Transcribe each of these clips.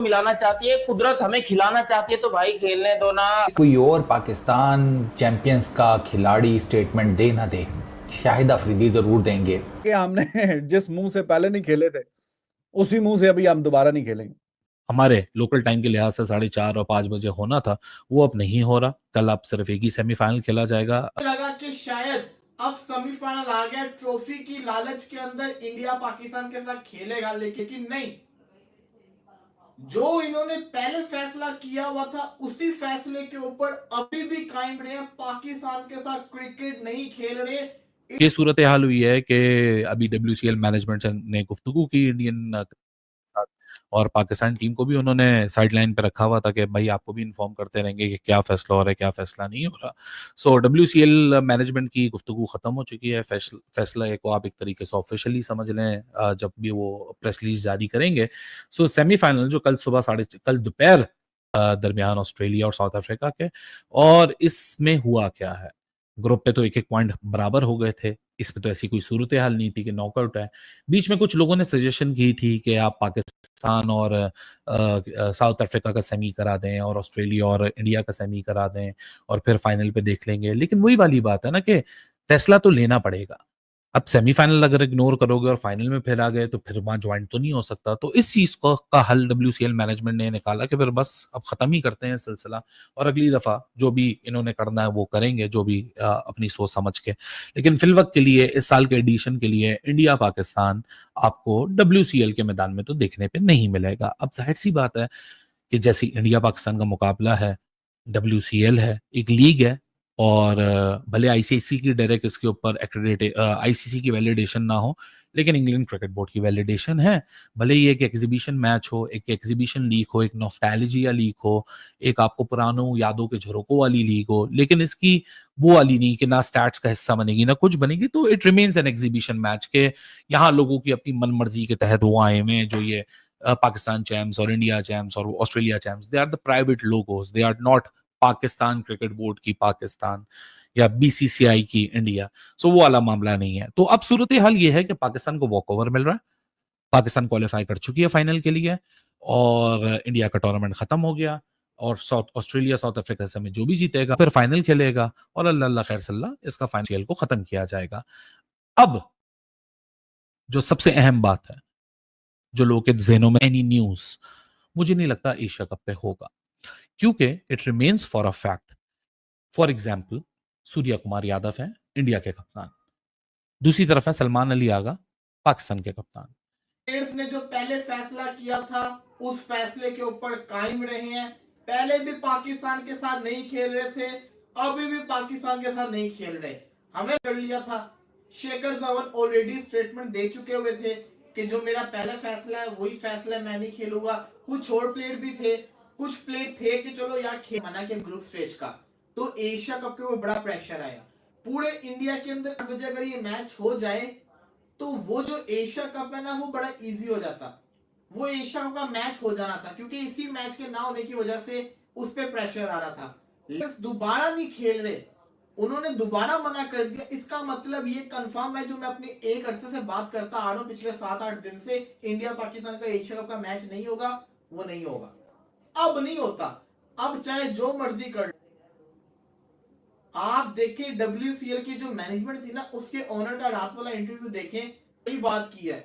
मिलाना चाहती है, कुदरत हमें खिलाना चाहती है, तो भाई खेलने दो ना। कोई और पाकिस्तान चैंपियंस का खिलाड़ी स्टेटमेंट दे ना दे, शाहिद अफरीदी जरूर देंगे कि हमने जिस मुंह से पहले नहीं खेले थे उसी मुंह से अभी हम दोबारा नहीं खेलेंगे। हमारे लोकल टाइम के लिहाज से 4:30 और 5 बजे होना था, वो अब नहीं हो रहा। कल अब सिर्फ एक ही सेमीफाइनल खेला जाएगा। लगा कि शायद अब सेमीफाइनल आ गया, ट्रॉफी की लालच के अंदर इंडिया पाकिस्तान के साथ खेलेगा, लेकिन नहीं, जो इन्होंने पहले फैसला किया हुआ था उसी फैसले के ऊपर अभी भी कायम रहे। पाकिस्तान के साथ क्रिकेट नहीं खेल रहे। ये सूरत हाल हुई है कि अभी WCL मैनेजमेंट ने गुफ्तगू की इंडियन साथ, और पाकिस्तान टीम को भी उन्होंने साइडलाइन पे रखा हुआ था कि भाई आपको भी इन्फॉर्म करते रहेंगे कि क्या फैसला हो रहा है, क्या फैसला नहीं हो रहा। सो WCL मैनेजमेंट की गुफ्तगू खत्म हो चुकी है। फैसला को आप एक तरीके से ऑफिशियली समझ लें जब भी वो प्रेस रिलीज जारी करेंगे। सो सेमीफाइनल जो कल दोपहर दरमियान ऑस्ट्रेलिया और साउथ अफ्रीका के, और इसमें हुआ क्या है, ग्रुप पे तो एक एक पॉइंट बराबर हो गए थे। इसमें तो ऐसी कोई सूरत हाल नहीं थी कि नॉकआउट है। बीच में कुछ लोगों ने सजेशन की थी कि आप पाकिस्तान और साउथ अफ्रीका का सेमी करा दें और ऑस्ट्रेलिया और इंडिया का सेमी करा दें और फिर फाइनल पे देख लेंगे। लेकिन वही वाली बात है ना कि फैसला तो लेना पड़ेगा। अब सेमीफाइनल अगर इग्नोर करोगे और फाइनल में फिर आ गए तो फिर वहां ज्वाइंट तो नहीं हो सकता। तो इस चीज का हल WCL मैनेजमेंट ने निकाला कि फिर बस अब खत्म ही करते हैं सिलसिला, और अगली दफा जो भी इन्होंने करना है वो करेंगे, जो भी अपनी सोच समझ के। लेकिन फिल वक्त के लिए इस साल के एडिशन के लिए इंडिया पाकिस्तान आपको WCL के मैदान में तो देखने पे नहीं मिलेगा। अब जाहिर सी बात है कि जैसे इंडिया पाकिस्तान का मुकाबला है, WCL है, एक लीग है, और भले ICC की डायरेक्ट इसके ऊपर ICC की वैलिडेशन ना हो, लेकिन इंग्लैंड क्रिकेट बोर्ड की वैलिडेशन है। भले ही एक एग्जीबिशन मैच हो, एक एग्जीबिशन लीग हो, एक नॉस्टैल्जिया लीग हो, एक आपको पुरानों यादों के झरोकों वाली लीग हो, लेकिन इसकी वो वाली नहीं कि ना स्टैट्स का हिस्सा बनेगी ना कुछ बनेगी। तो it remains an exhibition match के यहाँ लोगों की अपनी मन मर्जी के तहत वो आए हुए हैं। जो ये पाकिस्तान चैम्प्स और इंडिया चैम्प्स और Australia champs, they are the private logos, they are not Pakistan cricket board की पाकिस्तान या BCCI की इंडिया। सो वो वाला मामला नहीं है। तो अब सूरत हाल ये है कि पाकिस्तान को वॉक ओवर मिल रहा है, पाकिस्तान क्वालिफाई कर चुकी है फाइनल के लिए, और इंडिया का टूर्नामेंट खत्म हो गया, और साउथ अफ्रीका से में जो भी जीतेगा फिर फाइनल खेलेगा, और अल्लाह अल्लाह खैर सल्ला इसका फाइनल को खत्म किया जाएगा। अब जो सबसे अहम बात है, जो लोगों के ज़हनों में एनी न्यूज, मुझे नहीं लगता एशिया कप पे होगा, क्योंकि it remains for a fact. For example, Surya Kumar Yadav है इंडिया के कप्तान, दूसरी तरफ है सलमान अली आगा पाकिस्तान के कप्तान। प्लेयर्स ने जो पहले फैसला किया था उस फैसले के ऊपर कायम रहे हैं। पहले भी पाकिस्तान के साथ नहीं खेल रहे थे, अभी भी पाकिस्तान के साथ नहीं खेल रहे। हमें कर लिया था, शेखर धवन ऑलरेडी स्टेटमेंट दे चुके हुए थे कि जो मेरा पहला फैसला है वही फैसला मैं नहीं खेलूंगा। कुछ और प्लेयर भी थे, कुछ प्लेयर थे कि चलो यार खेल मना के ग्रुप स्टेज का, तो एशिया कप के ऊपर बड़ा प्रेशर आया पूरे इंडिया के अंदर। अगर ये मैच हो जाए तो वो जो एशिया कप है ना वो बड़ा इजी हो जाता, वो एशिया कप का मैच हो जाना था, क्योंकि इसी मैच के ना होने की वजह से उस पर प्रेशर आ रहा था। दोबारा नहीं खेल रहे, उन्होंने दोबारा मना कर दिया। इसका मतलब ये कंफर्म है, जो मैं अपनी एक अरसे से बात करता आ रहा हूं पिछले 7-8 दिन से, इंडिया पाकिस्तान का एशिया कप का मैच नहीं होगा, वो नहीं होगा। अब नहीं होता, अब चाहे जो मर्जी कर। आप देखें WCL की जो मैनेजमेंट थी ना, उसके ओनर का रात वाला इंटरव्यू देखें, कई बात की है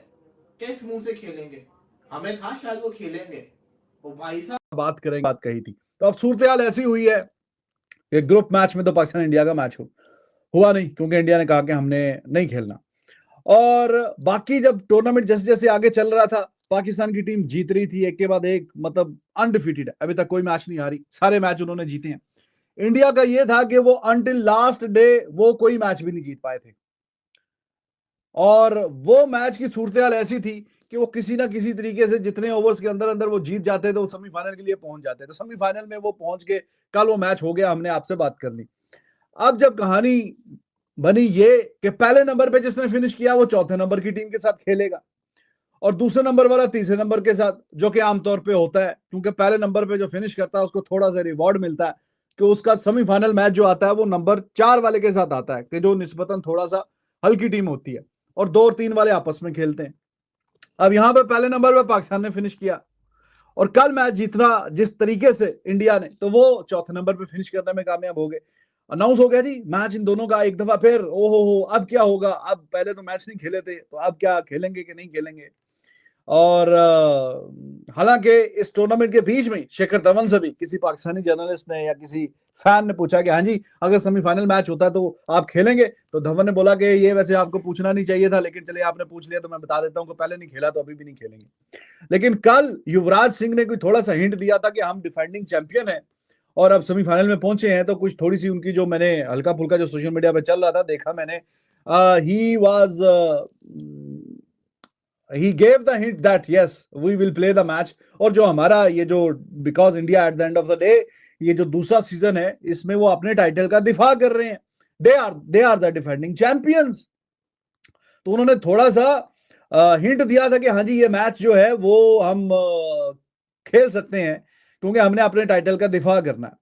किस मुंह से खेलेंगे, हमें था शायद वो खेलेंगे, वो भाई साहब बात करेंगे, बात कही थी। तो अब सूरत हाल ऐसी हुई है कि ग्रुप मैच में तो पाकिस्तान इंडिया का मैच हुआ नहीं, क्योंकि इंडिया ने कहा कि हमने नहीं खेलना। और बाकी जब टूर्नामेंट जैसे जैसे आगे चल रहा था, पाकिस्तान की टीम जीत रही थी एक के बाद एक, मतलब अनडिफीटेड है, अभी तक कोई मैच नहीं हारी, सारे मैच उन्होंने जीते हैं। इंडिया का यह था कि वो अंटिल लास्ट डे वो कोई मैच भी नहीं जीत पाए थे, और वो मैच की सूरत हाल ऐसी थी कि वो किसी ना किसी तरीके से जितने ओवर्स के अंदर अंदर वो जीत जाते थे, वो सेमीफाइनल के लिए पहुंच जाते थे। सेमीफाइनल में वो पहुंच के कल वो मैच हो गया, हमने आपसे बात कर ली। अब जब कहानी बनी ये कि पहले नंबर पे जिसने फिनिश किया वो चौथे नंबर की टीम के साथ खेलेगा, और दूसरे नंबर वाला तीसरे नंबर के साथ, जो कि आमतौर पे होता है, क्योंकि पहले नंबर पे जो फिनिश करता है उसको थोड़ा सा रिवॉर्ड मिलता है कि उसका सेमीफाइनल मैच जो आता है वो नंबर 4 वाले के साथ आता है, कि जो निस्बतन थोड़ा सा हल्की टीम होती है, और 2 और 3 वाले आपस में खेलते हैं। अब यहां पे पहले नंबर पे पाकिस्तान ने फिनिश किया, और कल मैच जीतना जिस तरीके से इंडिया ने, तो वो चौथे नंबर पे फिनिश करने में कामयाब हो गए। अनाउंस हो गया जी मैच इन दोनों का एक दफा फिर। ओहो अब क्या होगा, अब पहले तो मैच नहीं खेले थे, तो अब क्या खेलेंगे कि नहीं खेलेंगे। और हालांकि इस टूर्नामेंट के बीच में शेखर धवन से भी किसी पाकिस्तानी जर्नलिस्ट ने या किसी फैन ने पूछा कि हाँ जी अगर सेमीफाइनल मैच होता तो आप खेलेंगे, तो धवन ने बोला कि ये वैसे आपको पूछना नहीं चाहिए था, लेकिन चलिए आपने पूछ लिया तो मैं बता देता हूँ कि पहले नहीं खेला तो अभी भी नहीं खेलेंगे। लेकिन कल युवराज सिंह ने कोई थोड़ा सा हिंट दिया था कि हम डिफेंडिंग चैंपियन है और अब सेमीफाइनल में पहुंचे हैं, तो कुछ थोड़ी सी उनकी जो मैंने हल्का फुल्का जो सोशल मीडिया पे चल रहा था देखा मैंने, he gave the hint that yes we will play the match। और जो हमारा ये जो because India at the end of the day ये जो दूसरा सीजन है इसमें वो अपने टाइटल का दिफा कर रहे हैं, they are the defending champions। तो उन्होंने थोड़ा सा हिंट दिया था कि हाँ जी ये मैच जो है वो हम खेल सकते हैं क्योंकि हमने अपने टाइटल का दिफा करना है।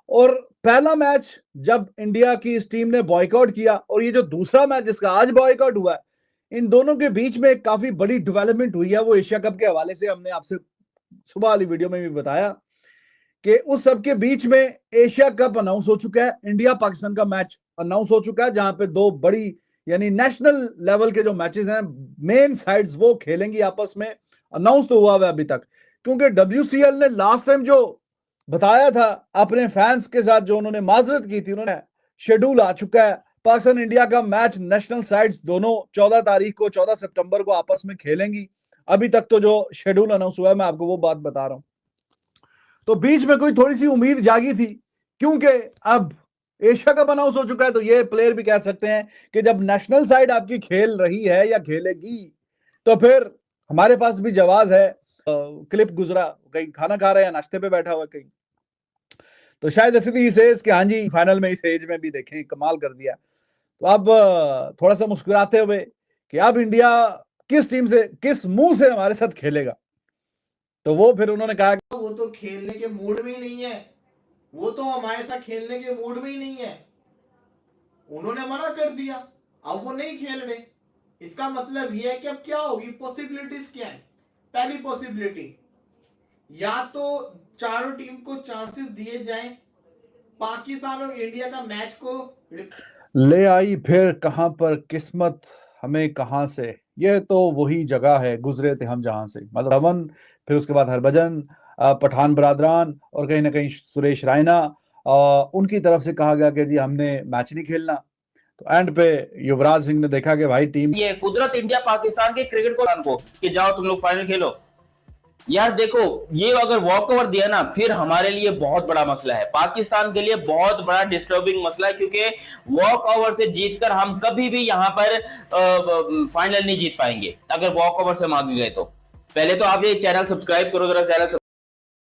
और पहला मैच जब इंडिया की इस टीम ने बॉयकॉट किया और ये जो दूसरा मैच जिसका आज बॉयकॉट हुआ है, इन दोनों के बीच में एक काफी बड़ी डेवलपमेंट हुई है। वो एशिया कप के हवाले से हमने आपसे सुबह वाली वीडियो में भी बताया कि उस सब के बीच में एशिया कप अनाउंस हो चुका है, इंडिया पाकिस्तान का मैच अनाउंस हो चुका है, जहां पे दो बड़ी यानी नेशनल लेवल के जो मैचेस हैं मेन साइड्स वो खेलेंगी आपस में। अनाउंस तो हुआ है अभी तक, क्योंकि WCL ने लास्ट टाइम जो बताया था अपने फैंस के साथ जो उन्होंने माजरत की थी, उन्होंने शेड्यूल आ चुका है। पाकिस्तान इंडिया का मैच नेशनल साइड्स दोनों 14 तारीख को 14 सितंबर को आपस में खेलेंगी। अभी तक तो जो शेड्यूल अनाउंस हुआ है मैं आपको वो बात बता रहा हूं। तो बीच में कोई थोड़ी सी उम्मीद जागी थी क्योंकि अब एशिया कप अनाउंस हो चुका है, तो ये प्लेयर भी कह सकते हैं कि जब नेशनल साइड आपकी खेल रही है या खेलेगी तो फिर हमारे पास भी जवाब है। क्लिप गुजरा कहीं खाना खा रहे हैं, नाश्ते पे बैठा हुआ कहीं, तो शायद अफरीदी सेज कि हाँ जी फाइनल में इस एज में भी देखें कमाल कर दिया। तो अब थोड़ा सा मुस्कुराते हुए कि अब इंडिया किस टीम से किस मुंह से हमारे साथ खेलेगा, तो वो फिर उन्होंने कहा कि वो तो खेलने के मूड में ही नहीं है, वो तो हमारे साथ खेलने के मूड में ही नहीं है, उन्होंने मना कर दिया, अब वो नहीं खेल रहे। इसका मतलब ये है कि अब क्या होगी, पॉसिबिलिटीज क्या है। पहली पॉसिबिलिटी, या तो चारों टीम को चांसेस दिए जाएं, पाकिस्तान और इंडिया का मैच को ले आई फिर कहां पर किस्मत हमें कहां से, ये तो वही जगह है गुजरे थे हम जहां से। मतलब धवन, फिर उसके बाद हरभजन, पठान बरादरान और कहीं ना कहीं सुरेश रैना, उनकी तरफ से कहा गया कि जी हमने मैच नहीं खेलना। तो एंड पे युवराज सिंह ने देखा कि भाई टीम ये कुदरत इंडिया पाकिस्तान के क्रिकेट को कि जाओ तुम लोग फाइनल खेलो। यार देखो, ये अगर वॉक ओवर दिया ना फिर हमारे लिए बहुत बड़ा मसला है, पाकिस्तान के लिए बहुत बड़ा डिस्टर्बिंग मसला है, क्योंकि वॉक ओवर से जीतकर हम कभी भी यहाँ पर फाइनल नहीं जीत पाएंगे अगर वॉक ओवर से मांगे गए। तो पहले तो आप ये चैनल सब्सक्राइब करो जरा, चैनल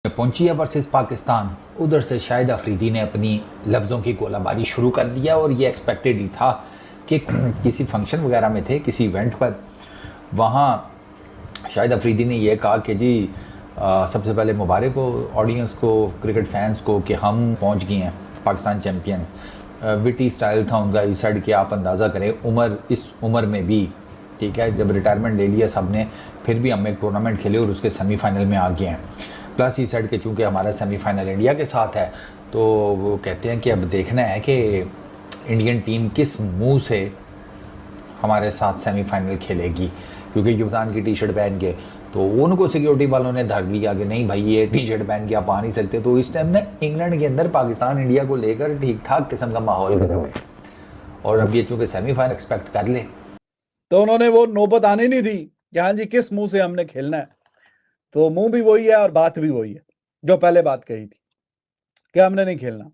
पहुंची है वर्सेस पाकिस्तान। उधर से शाहिद अफरीदी ने अपनी लफ्ज़ों की गोलाबारी शुरू कर दिया और ये एक्सपेक्टेड ही था कि किसी फंक्शन वगैरह में थे, किसी इवेंट पर, वहाँ शाहिद अफरीदी ने यह कहा कि जी सबसे पहले मुबारक हो ऑडियंस को, क्रिकेट फैंस को कि हम पहुंच गए हैं पाकिस्तान चैम्पियंस। विटी स्टाइल था उनका, इस साइड के आप अंदाज़ा करें इस उम्र में भी, ठीक है, जब रिटायरमेंट ले लिया सब ने, फिर भी हम एक टूर्नामेंट खेले और उसके सेमीफाइनल में आ गए हैं। प्लस इस साइड के चूँकि हमारा सेमीफाइनल इंडिया के साथ है, तो वो कहते हैं कि अब देखना है कि इंडियन टीम किस मुँह से हमारे साथ सेमीफाइनल खेलेगी, क्योंकि युवजान की टी शर्ट पहन के तो उनको सिक्योरिटी वालों ने धर लिया कि नहीं भाई ये टी शर्ट पहन के आप आ नहीं सकते। तो इस टाइम ना इंग्लैंड के अंदर पाकिस्तान इंडिया को लेकर ठीक ठाक किस्म का माहौल बना हुआ है, और अब ये चूँकि सेमीफाइनल एक्सपेक्ट कर ले, तो उन्होंने वो नौबत आने नहीं दी कि हाँ जी किस मुंह से हमने खेलना है। तो मुंह भी वही है और बात भी वही है जो पहले बात कही थी कि हमने नहीं खेलना।